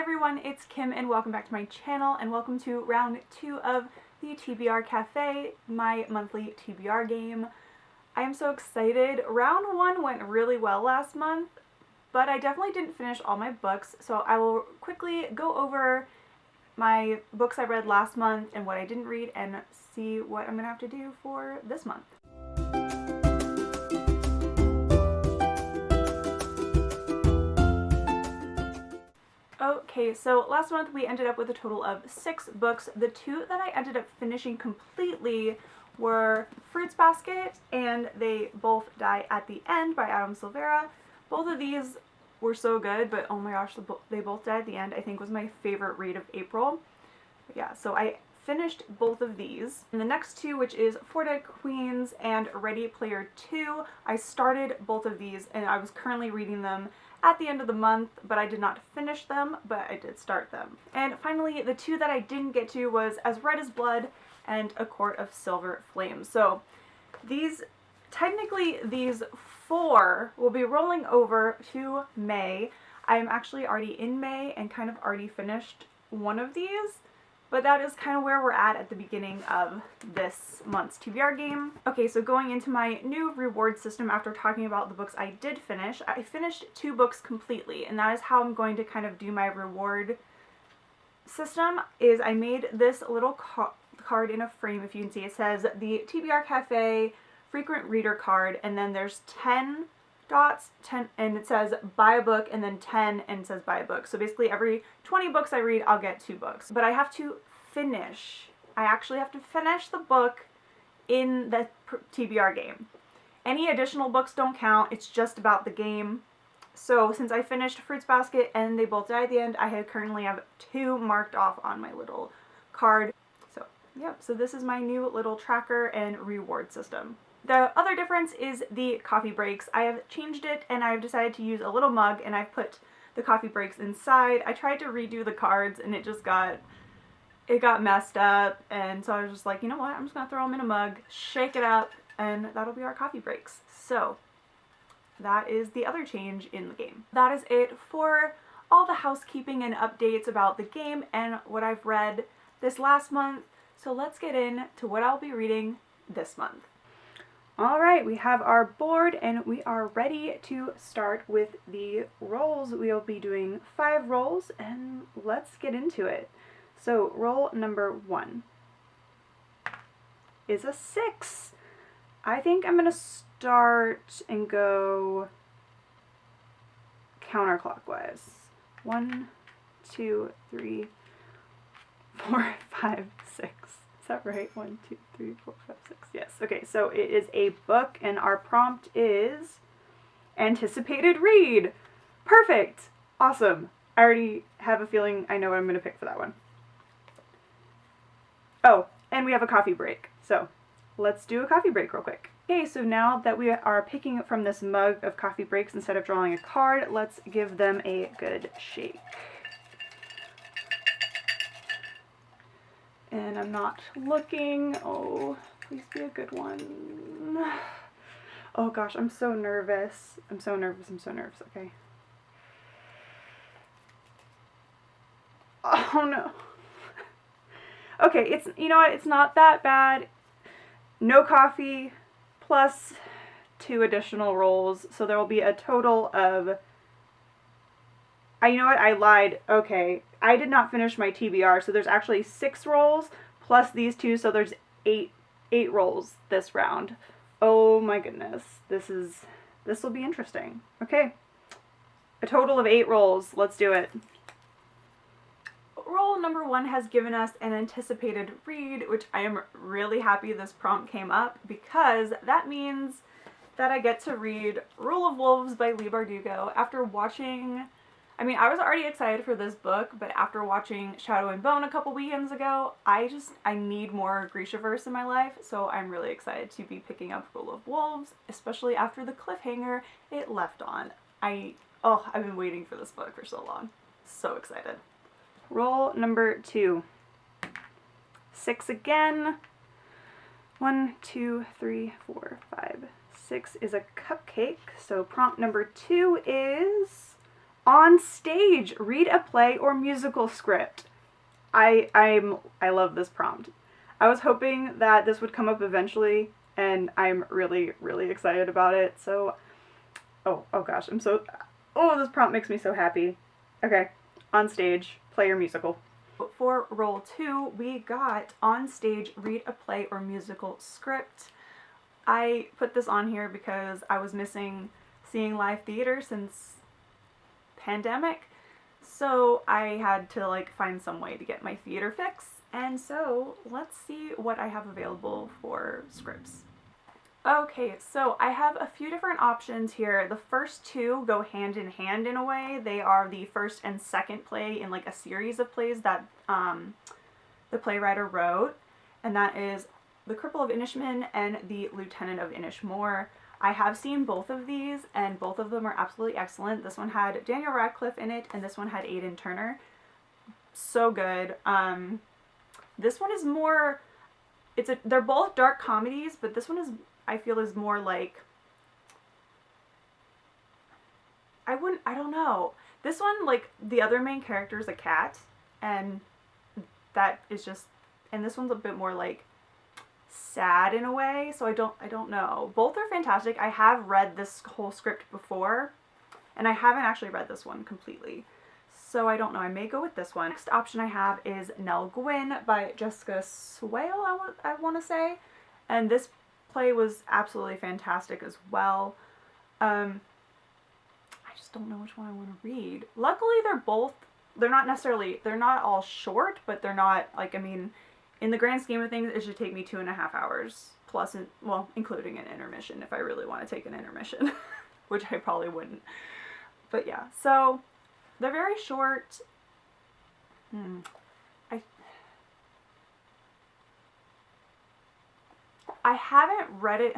everyone, it's Kim and welcome back to my channel and welcome to round 2 of the TBR Cafe, my monthly TBR game. I am so excited. Round 1 went really well last month, but I definitely didn't finish all my books, so I will quickly go over my books I read last month and what I didn't read and see what I'm going to have to do for this month. Okay, so last month we ended up with a total of 6 books. The 2 that I ended up finishing completely were Fruits Basket and They Both Die at the End by Adam Silvera. Both of these were so good, but oh my gosh, They Both Die at the End I think was my favorite read of April. But yeah, so I finished both of these. And the next 2, which is Four Dead Queens and Ready Player 2, I started both of these and I was currently reading them at the end of the month, but I did not finish them, but I did start them. And finally, the 2 that I didn't get to was As Red as Blood and A Court of Silver Flames. So technically these 4 will be rolling over to May. I'm actually already in May and kind of already finished one of these, but that is kind of where we're at the beginning of this month's TBR game. Okay, so going into my new reward system after talking about the books I did finish, I finished 2 books completely, and that is how I'm going to kind of do my reward system, is I made this little card in a frame, if you can see. It says the TBR Cafe frequent reader card, and then there's 10 dots, 10, and it says buy a book, and then 10 and it says buy a book. So basically every 20 books I read, I'll get 2 books. But I actually have to finish the book in the TBR game. Any additional books don't count, it's just about the game. So since I finished Fruits Basket and They Both Die at the End, I currently have 2 marked off on my little card. So yep, so this is my new little tracker and reward system. The other difference is the coffee breaks. I have changed it and I've decided to use a little mug and I've put the coffee breaks inside. I tried to redo the cards and it got messed up, and so I was just like, you know what, I'm just gonna throw them in a mug, shake it up, and that'll be our coffee breaks. So that is the other change in the game. That is it for all the housekeeping and updates about the game and what I've read this last month. So let's get into what I'll be reading this month. Alright, we have our board and we are ready to start with the rolls. We'll be doing 5 rolls and let's get into it. So roll number 1 is a 6. I think I'm going to start and go counterclockwise. 1, 2, 3, 4, 5, 6. Is that right? 1, 2, 3, 4, 5, 6. Yes. Okay, so it is a book and our prompt is anticipated read. Perfect. Awesome. I already have a feeling I know what I'm going to pick for that one. Oh, and we have a coffee break. So let's do a coffee break real quick. Okay, so now that we are picking from this mug of coffee breaks instead of drawing a card, let's give them a good shake. And I'm not looking. Oh, please be a good one. Oh gosh, I'm so nervous. I'm so nervous. Okay. Oh no. Okay, you know what, it's not that bad. No coffee plus 2 additional rolls, so there will be a total of, you know what, I lied. Okay, I did not finish my TBR, so there's actually 6 rolls plus these 2, so there's 8 rolls this round. Oh my goodness, this will be interesting. Okay, a total of 8 rolls. Let's do it. Roll number 1 has given us an anticipated read, which I am really happy this prompt came up because that means that I get to read Rule of Wolves by Leigh Bardugo. After watching, I was already excited for this book, but after watching Shadow and Bone a couple weekends ago, I need more Grishaverse in my life, so I'm really excited to be picking up Rule of Wolves, especially after the cliffhanger it left on. I've been waiting for this book for so long. So excited. Roll number 2. 6 again. 1, 2, 3, 4, 5, 6 is a cupcake. So prompt number 2 is On stage, read a play or musical script. I love this prompt. I was hoping that this would come up eventually, and I'm really, really excited about it. So, oh gosh, this prompt makes me so happy. Okay, on stage, play or musical. For roll 2, we got on stage, read a play or musical script. I put this on here because I was missing seeing live theater since pandemic, so I had to like find some way to get my theater fix, and so let's see what I have available for scripts. Okay, so I have a few different options here. The first two go hand in hand in a way. They are the first and second play in like a series of plays that the playwriter wrote, and that is The Cripple of Inishmore and The Lieutenant of Inishmore. I have seen both of these, and both of them are absolutely excellent. This one had Daniel Radcliffe in it, and this one had Aidan Turner. So good. This one is more, they're both dark comedies, but this one is, I feel, is more like, I don't know. This one, like, the other main character is a cat, and that is just, and this one's a bit more like sad in a way, so I don't know. Both are fantastic. I have read this whole script before, and I haven't actually read this one completely, so I don't know. I may go with this one. Next option I have is Nell Gwyn by Jessica Swale, I want to say, and this play was absolutely fantastic as well. I just don't know which one I want to read. Luckily, they're not all short, but they're not, like, I mean, in the grand scheme of things, it should take me 2.5 hours, plus, well, including an intermission if I really want to take an intermission, which I probably wouldn't. But yeah, so they're very short. I haven't read it.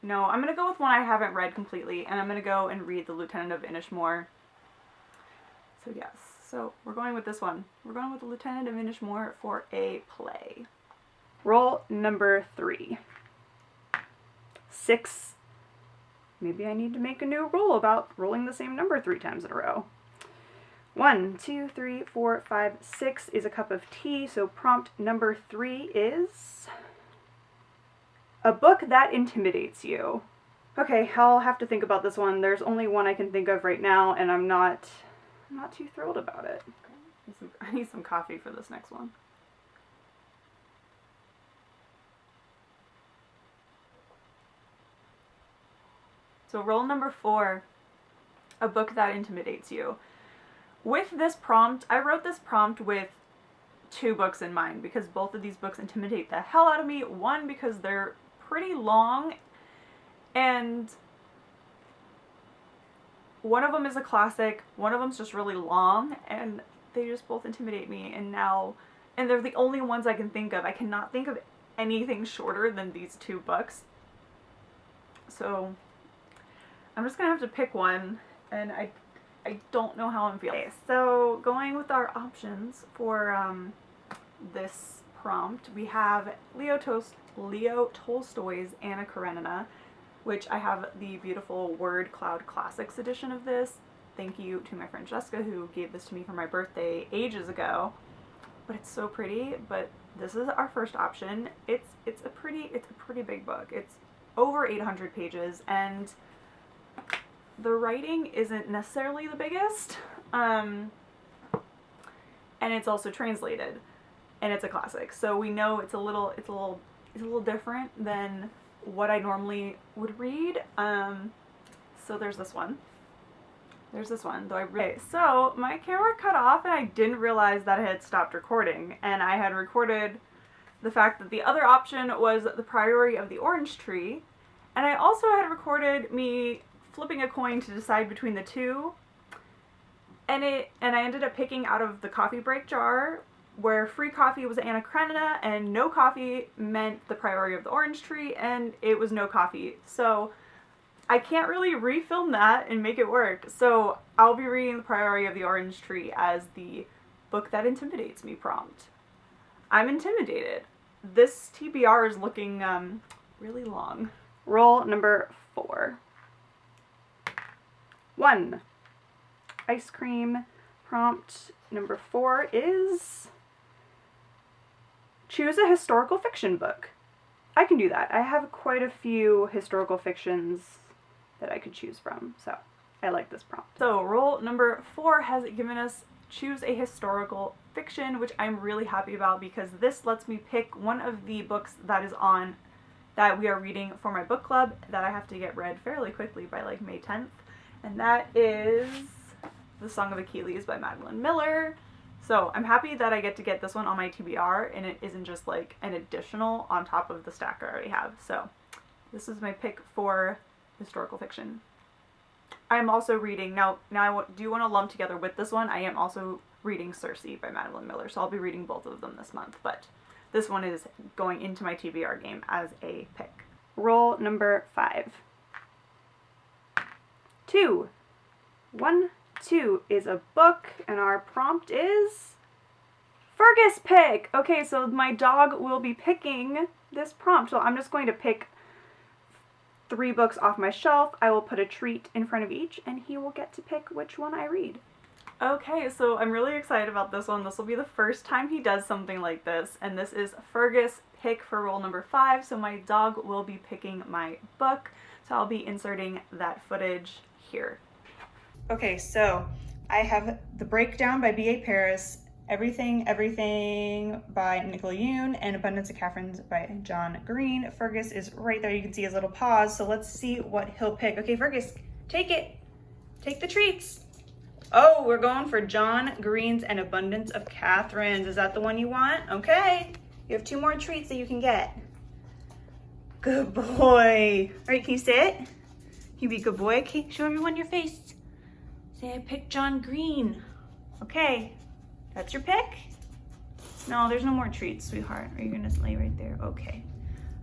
No, I'm going to go with one I haven't read completely, and I'm going to go and read The Lieutenant of Inishmore. So yes. So we're going with this one. We're going with The Lieutenant of Inishmore for a play. Roll number 3. 6. Maybe I need to make a new rule about rolling the same number 3 times in a row. 1, 2, 3, 4, 5, 6 is a cup of tea, so prompt number 3 is a book that intimidates you. Okay, I'll have to think about this one. There's only one I can think of right now, and I'm not too thrilled about it. I need some coffee for this next one. So roll number 4, a book that intimidates you. With this prompt, I wrote this prompt with 2 books in mind because both of these books intimidate the hell out of me. One, because they're pretty long, and one of them is a classic, one of them's just really long, and they just both intimidate me, and they're the only ones I can think of. I cannot think of anything shorter than these 2 books. So I'm just gonna have to pick one, and I don't know how I'm feeling. Okay, so going with our options for this prompt, we have Leo Tolstoy's Anna Karenina, which I have the beautiful Word Cloud Classics edition of this. Thank you to my friend Jessica who gave this to me for my birthday ages ago. But it's so pretty. But this is our first option. It's a pretty big book. It's over 800 pages, and the writing isn't necessarily the biggest. And it's also translated, and it's a classic. So we know it's a little different than what I normally would read. So there's this one. Okay, so my camera cut off and I didn't realize that it had stopped recording, and I had recorded the fact that the other option was The Priory of the Orange Tree, and I also had recorded me flipping a coin to decide between the two, and I ended up picking out of the coffee break jar, where free coffee was Anna Karenina and no coffee meant The Priory of the Orange Tree, and it was no coffee. So I can't really refilm that and make it work. So I'll be reading The Priory of the Orange Tree as the book that intimidates me prompt. I'm intimidated. This TBR is looking really long. Roll number 4. 1. ice cream. Prompt number 4 is choose a historical fiction book. I can do that. I have quite a few historical fictions that I could choose from, so I like this prompt. So rule number 4 has given us choose a historical fiction, which I'm really happy about because this lets me pick one of the books that we are reading for my book club that I have to get read fairly quickly by like May 10th, and that is The Song of Achilles by Madeline Miller. So I'm happy that I get to get this one on my TBR and it isn't just like an additional on top of the stack I already have. So this is my pick for historical fiction. I'm also reading, now I do want to lump together with this one, I am also reading Circe by Madeline Miller, so I'll be reading both of them this month, but this one is going into my TBR game as a pick. Roll number 5. 2. 1, 2 is a book, and our prompt is Fergus pick! Okay, so my dog will be picking this prompt, so I'm just going to pick 3 books off my shelf. I will put a treat in front of each, and he will get to pick which one I read. Okay, so I'm really excited about this one. This will be the first time he does something like this, and this is Fergus pick for roll number 5, so my dog will be picking my book, so I'll be inserting that footage here. Okay, so I have The Breakdown by B.A. Paris, Everything by Nicola Yoon, and Abundance of Catherines by John Green. Fergus is right there. You can see his little paws, so let's see what he'll pick. Okay, Fergus, take it. Take the treats. Oh, we're going for John Green's and Abundance of Catherines. Is that the one you want? Okay. You have 2 more treats that you can get. Good boy. All right, can you sit? Can you be a good boy? Okay, show everyone your face. Say, I picked John Green. Okay. That's your pick? No, there's no more treats, sweetheart. Are you gonna lay right there? Okay.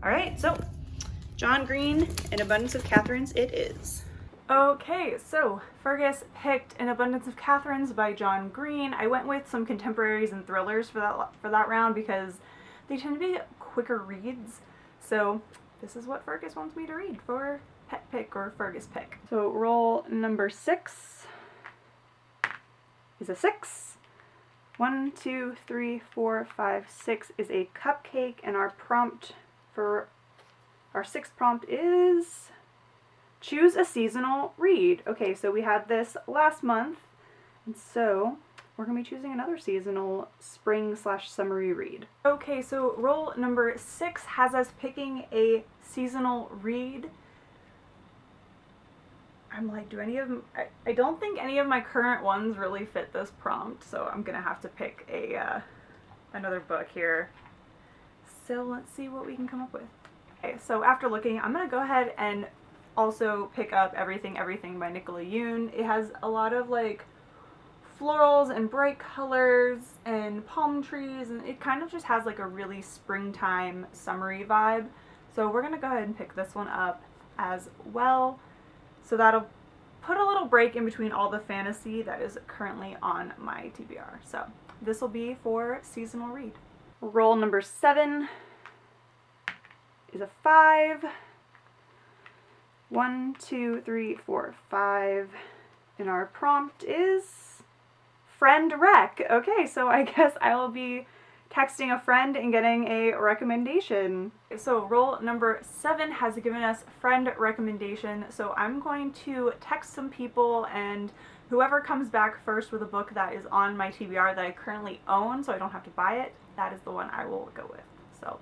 All right, so John Green and Abundance of Catherines it is. Okay, so Fergus picked An Abundance of Catherines by John Green. I went with some contemporaries and thrillers for that round because they tend to be quicker reads. So this is what Fergus wants me to read for pet pick or Fergus pick. So roll number 6 is a 6. 1, 2, 3, 4, 5, 6 is a cupcake, and our prompt for our 6th prompt is choose a seasonal read. Okay, so we had this last month, and so we're going to be choosing another seasonal spring/summery read. Okay, so roll number 6 has us picking a seasonal read. I'm like, do any of them, I don't think any of my current ones really fit this prompt, so I'm gonna have to pick another book here. So let's see what we can come up with. Okay, so after looking, I'm gonna go ahead and also pick up Everything by Nicola Yoon. It has a lot of like florals and bright colors and palm trees, and it kind of just has like a really springtime summery vibe. So we're gonna go ahead and pick this one up as well. So that'll put a little break in between all the fantasy that is currently on my TBR. So this will be for seasonal read. Roll number 7 is a 5. 1, 2, 3, 4, 5. And our prompt is friend rec. Okay, so I guess I will be texting a friend and getting a recommendation. So roll number 7 has given us friend recommendation. So I'm going to text some people, and whoever comes back first with a book that is on my TBR that I currently own, so I don't have to buy it, that is the one I will go with. So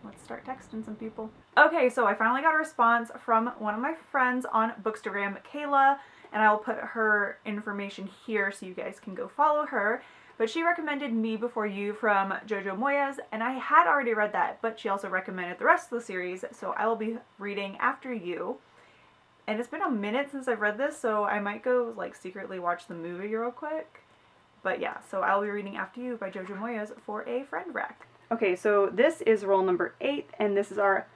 let's start texting some people. Okay, so I finally got a response from one of my friends on Bookstagram, Kayla, and I will put her information here so you guys can go follow her. But she recommended Me Before You from Jojo Moyes, and I had already read that, but she also recommended the rest of the series, so I will be reading After You. And it's been a minute since I've read this, so I might go like secretly watch the movie real quick. But yeah, so I'll be reading After You by Jojo Moyes for a friend rec. Okay, so this is roll number 8, and this is our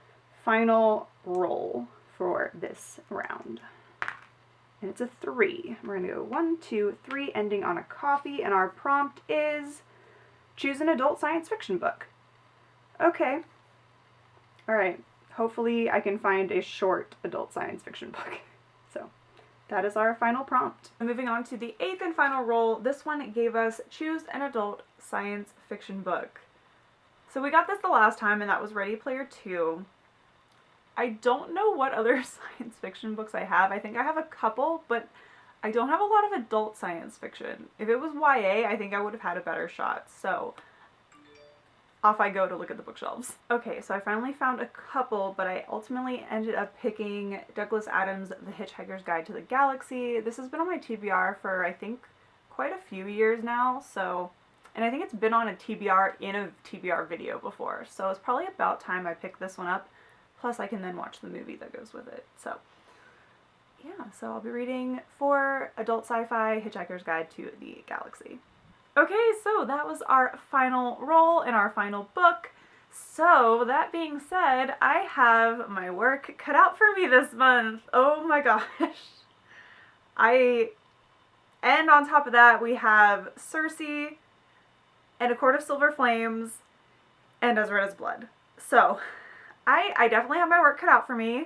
final roll for this round. And it's a 3. We're going to go 1, 2, 3, ending on a coffee, and our prompt is choose an adult science fiction book. Okay. Alright. Hopefully I can find a short adult science fiction book. So, that is our final prompt. Moving on to the 8th and final roll, this one gave us choose an adult science fiction book. So we got this the last time, and that was Ready Player 2. I don't know what other science fiction books I have. I think I have a couple, but I don't have a lot of adult science fiction. If it was YA, I think I would have had a better shot. So off I go to look at the bookshelves. Okay, so I finally found a couple, but I ultimately ended up picking Douglas Adams' The Hitchhiker's Guide to the Galaxy. This has been on my TBR for, I think, quite a few years now, so, and I think it's been on a TBR in a TBR video before, so it's probably about time I picked this one up, plus I can then watch the movie that goes with it. So yeah, so I'll be reading for adult sci-fi Hitchhiker's Guide to the Galaxy. Okay, so that was our final roll and our final book. So that being said, I have my work cut out for me this month. Oh my gosh. And on top of that, we have Circe and A Court of Silver Flames and As Red as Blood. So I definitely have my work cut out for me,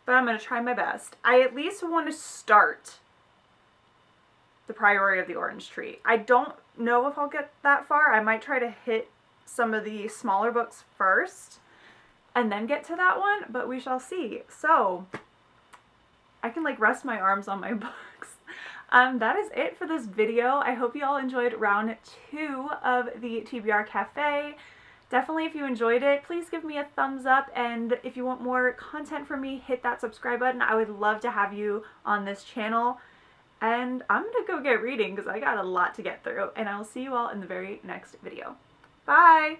but I'm going to try my best. I at least want to start The Priory of the Orange Tree. I don't know if I'll get that far. I might try to hit some of the smaller books first and then get to that one, but we shall see. So I can like rest my arms on my books. That is it for this video. I hope you all enjoyed round 2 of the TBR Cafe. Definitely, if you enjoyed it, please give me a thumbs up, and if you want more content from me, hit that subscribe button. I would love to have you on this channel. And I'm gonna go get reading because I got a lot to get through, and I'll see you all in the very next video. Bye!